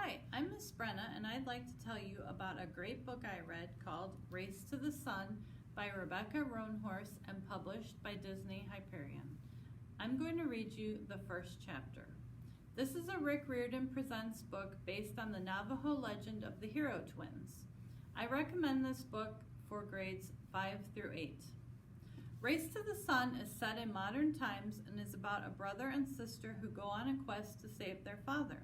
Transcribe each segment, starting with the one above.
Hi, I'm Miss Brenna, and I'd like to tell you about a great book I read called Race to the Sun by Rebecca Roanhorse and published by Disney Hyperion. I'm going to read you the first chapter. This is a Rick Riordan Presents book based on the Navajo legend of the Hero Twins. I recommend this book for grades 5 through 8. Race to the Sun is set in modern times and is about a brother and sister who go on a quest to save their father.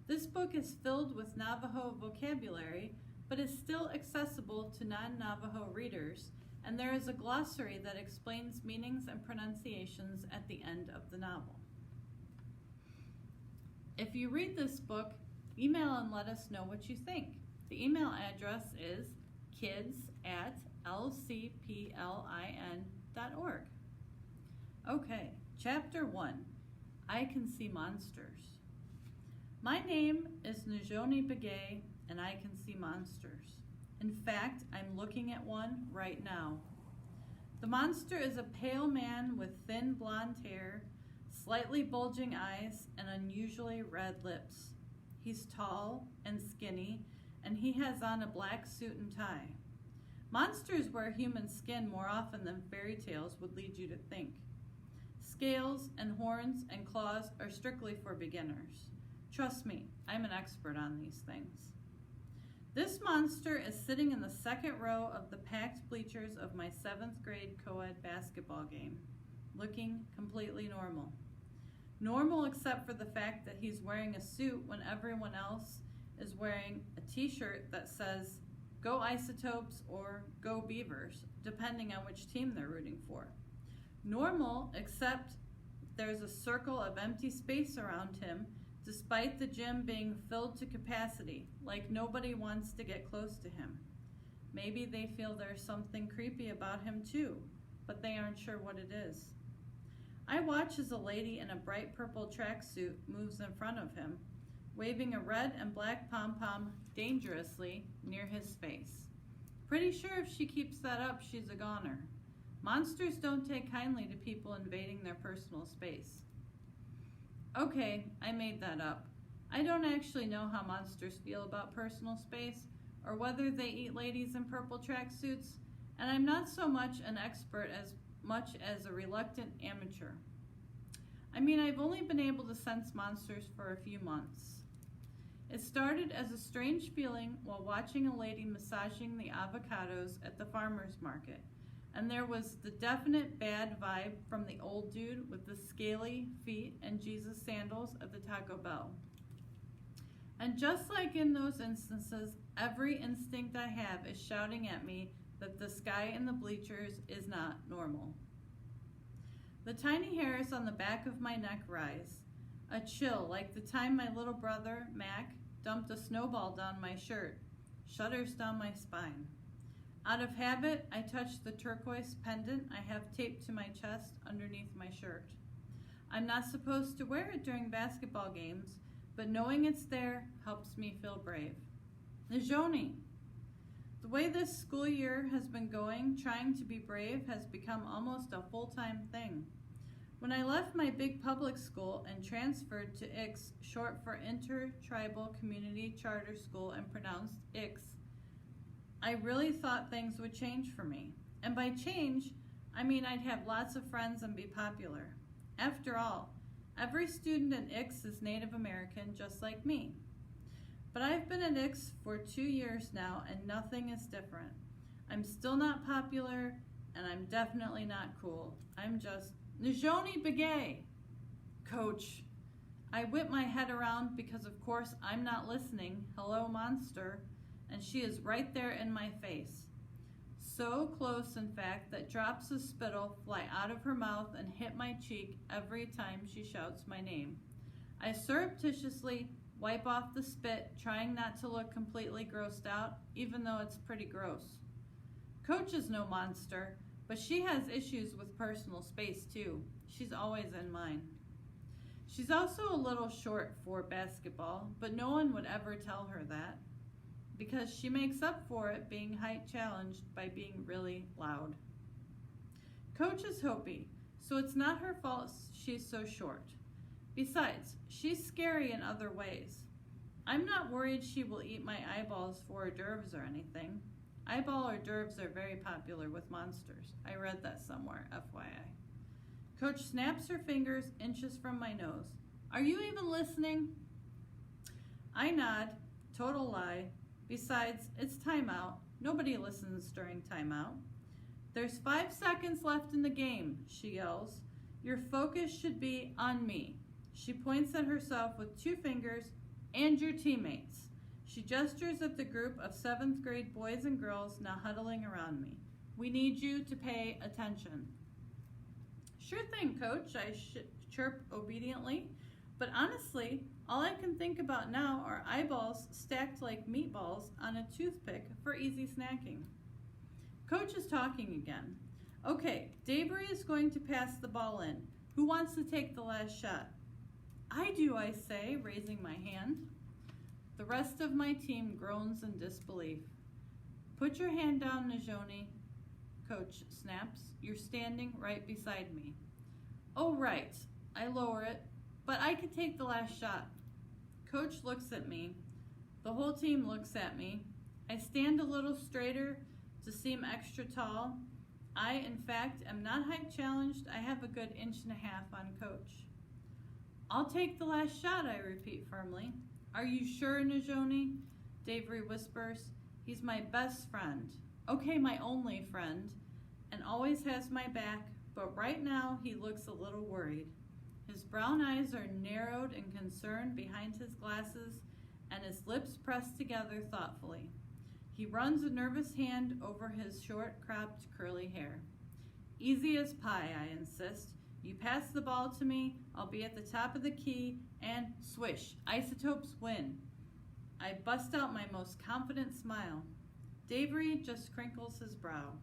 This book is filled with Navajo vocabulary, but is still accessible to non-Navajo readers, and there is a glossary that explains meanings and pronunciations at the end of the novel. If you read this book, email and let us know what you think. The email address is kids@lcplin.org. Okay, Chapter 1, I Can See Monsters. My name is Nizhoni Begay, and I can see monsters. In fact, I'm looking at one right now. The monster is a pale man with thin blonde hair, slightly bulging eyes, and unusually red lips. He's tall and skinny, and he has on a black suit and tie. Monsters wear human skin more often than fairy tales would lead you to think. Scales and horns and claws are strictly for beginners. Trust me, I'm an expert on these things. This monster is sitting in the second row of the packed bleachers of my 7th grade co-ed basketball game, looking completely normal. Normal except for the fact that he's wearing a suit when everyone else is wearing a t-shirt that says, "Go Isotopes" or "Go Beavers," depending on which team they're rooting for. Normal except there's a circle of empty space around him, despite the gym being filled to capacity, like nobody wants to get close to him. Maybe they feel there's something creepy about him too, but they aren't sure what it is. I watch as a lady in a bright purple tracksuit moves in front of him, waving a red and black pom-pom dangerously near his face. Pretty sure if she keeps that up, she's a goner. Monsters don't take kindly to people invading their personal space. Okay, I made that up. I don't actually know how monsters feel about personal space, or whether they eat ladies in purple tracksuits, and I'm not so much an expert as much as a reluctant amateur. I mean, I've only been able to sense monsters for a few months. It started as a strange feeling while watching a lady massaging the avocados at the farmer's market. And there was the definite bad vibe from the old dude with the scaly feet and Jesus sandals at the Taco Bell. And just like in those instances, every instinct I have is shouting at me that the sky in the bleachers is not normal. The tiny hairs on the back of my neck rise, a chill like the time my little brother, Mac, dumped a snowball down my shirt, shudders down my spine. Out of habit, I touch the turquoise pendant I have taped to my chest underneath my shirt. I'm not supposed to wear it during basketball games, but knowing it's there helps me feel brave. Nizhoni! The way this school year has been going, trying to be brave has become almost a full-time thing. When I left my big public school and transferred to IX, short for Intertribal Community Charter School and pronounced IX, I really thought things would change for me. And by change, I mean I'd have lots of friends and be popular. After all, every student in IX is Native American, just like me. But I've been at IX for 2 years now, and nothing is different. I'm still not popular, and I'm definitely not cool. I'm just Nizhoni Begay. Coach. I whip my head around because of course I'm not listening. Hello, monster. And she is right there in my face. So close, in fact, that drops of spittle fly out of her mouth and hit my cheek every time she shouts my name. I surreptitiously wipe off the spit, trying not to look completely grossed out, even though it's pretty gross. Coach is no monster, but she has issues with personal space too. She's always in mine. She's also a little short for basketball, but no one would ever tell her that, because she makes up for it being height challenged by being really loud. Coach is Hopi, so it's not her fault she's so short. Besides, she's scary in other ways. I'm not worried she will eat my eyeballs for hors d'oeuvres or anything. Eyeball hors d'oeuvres are very popular with monsters. I read that somewhere, FYI. Coach snaps her fingers inches from my nose. Are you even listening? I nod. Total lie. Besides, it's timeout. Nobody listens during timeout. There's 5 seconds left in the game, she yells. Your focus should be on me. She points at herself with 2 fingers and your teammates. She gestures at the group of 7th grade boys and girls now huddling around me. We need you to pay attention. Sure thing, Coach, I chirp obediently. But honestly, all I can think about now are eyeballs stacked like meatballs on a toothpick for easy snacking. Coach is talking again. Okay, Davery is going to pass the ball in. Who wants to take the last shot? I do, I say, raising my hand. The rest of my team groans in disbelief. Put your hand down, Nizhoni, Coach snaps. You're standing right beside me. Oh, right. I lower it, but I could take the last shot. Coach looks at me. The whole team looks at me. I stand a little straighter to seem extra tall. I, in fact, am not height challenged. I have a good 1.5 inches on Coach. I'll take the last shot, I repeat firmly. Are you sure, Nizhoni? Davery whispers. He's my best friend. Okay, my only friend, and always has my back, but right now he looks a little worried. His brown eyes are narrowed in concern behind his glasses, and his lips pressed together thoughtfully. He runs a nervous hand over his short, cropped, curly hair. Easy as pie, I insist. You pass the ball to me, I'll be at the top of the key, and swish, Isotopes win. I bust out my most confident smile. Davery just crinkles his brow.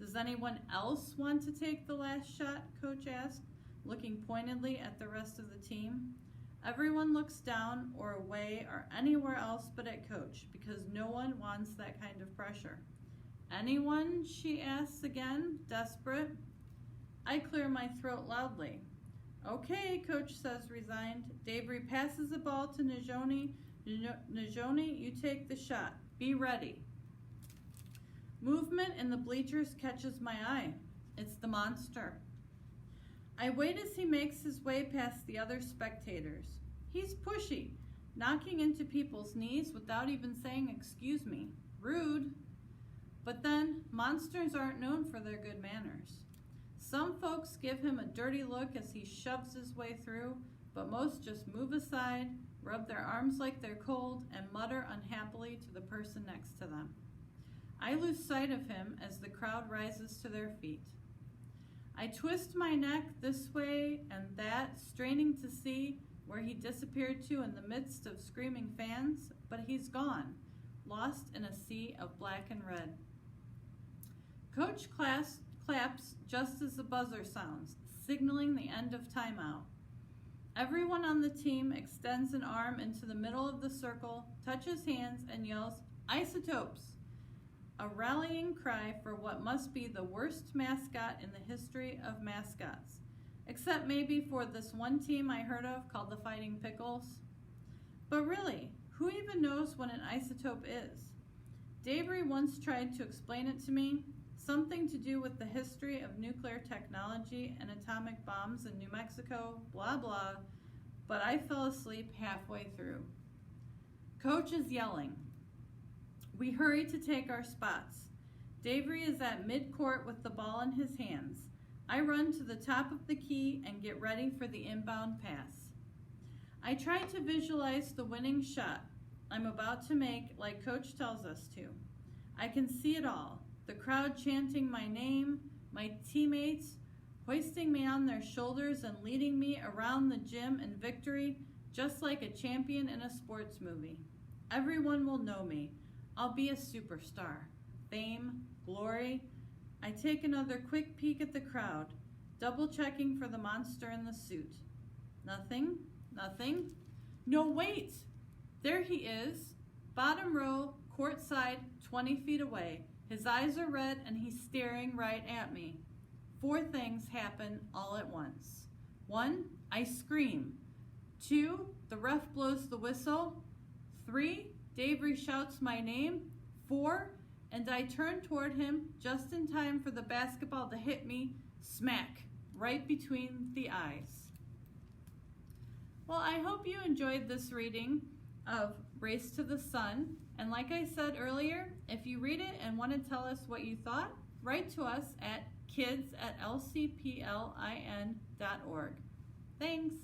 Does anyone else want to take the last shot? Coach asked, looking pointedly at the rest of the team. Everyone looks down or away or anywhere else but at Coach because no one wants that kind of pressure. Anyone? She asks again, desperate. I clear my throat loudly. Okay, Coach says, resigned. Davery passes the ball to Nizhoni. Nizhoni, you take the shot. Be ready. Movement in the bleachers catches my eye. It's the monster. I wait as he makes his way past the other spectators. He's pushy, knocking into people's knees without even saying excuse me. Rude. But then, monsters aren't known for their good manners. Some folks give him a dirty look as he shoves his way through, but most just move aside, rub their arms like they're cold, and mutter unhappily to the person next to them. I lose sight of him as the crowd rises to their feet. I twist my neck this way and that, straining to see where he disappeared to in the midst of screaming fans, but he's gone, lost in a sea of black and red. Coach claps just as the buzzer sounds, signaling the end of timeout. Everyone on the team extends an arm into the middle of the circle, touches hands, and yells, Isotopes! A rallying cry for what must be the worst mascot in the history of mascots, except maybe for this one team I heard of called the Fighting Pickles. But really, who even knows what an isotope is? Davery once tried to explain it to me, something to do with the history of nuclear technology and atomic bombs in New Mexico, blah blah, but I fell asleep halfway through. Coach is yelling. We hurry to take our spots. Davery is at mid-court with the ball in his hands. I run to the top of the key and get ready for the inbound pass. I try to visualize the winning shot I'm about to make like Coach tells us to. I can see it all. The crowd chanting my name, my teammates hoisting me on their shoulders and leading me around the gym in victory, just like a champion in a sports movie. Everyone will know me. I'll be a superstar. Fame, glory. I take another quick peek at the crowd, double checking for the monster in the suit. Nothing. No, wait! There he is. Bottom row, courtside, 20 feet away. His eyes are red and he's staring right at me. 4 things happen all at once. 1, I scream. 2, the ref blows the whistle. 3, Dave shouts my name. 4, and I turn toward him just in time for the basketball to hit me, smack, right between the eyes. Well, I hope you enjoyed this reading of Race to the Sun. And like I said earlier, if you read it and want to tell us what you thought, write to us at kids@lcplin.org. Thanks.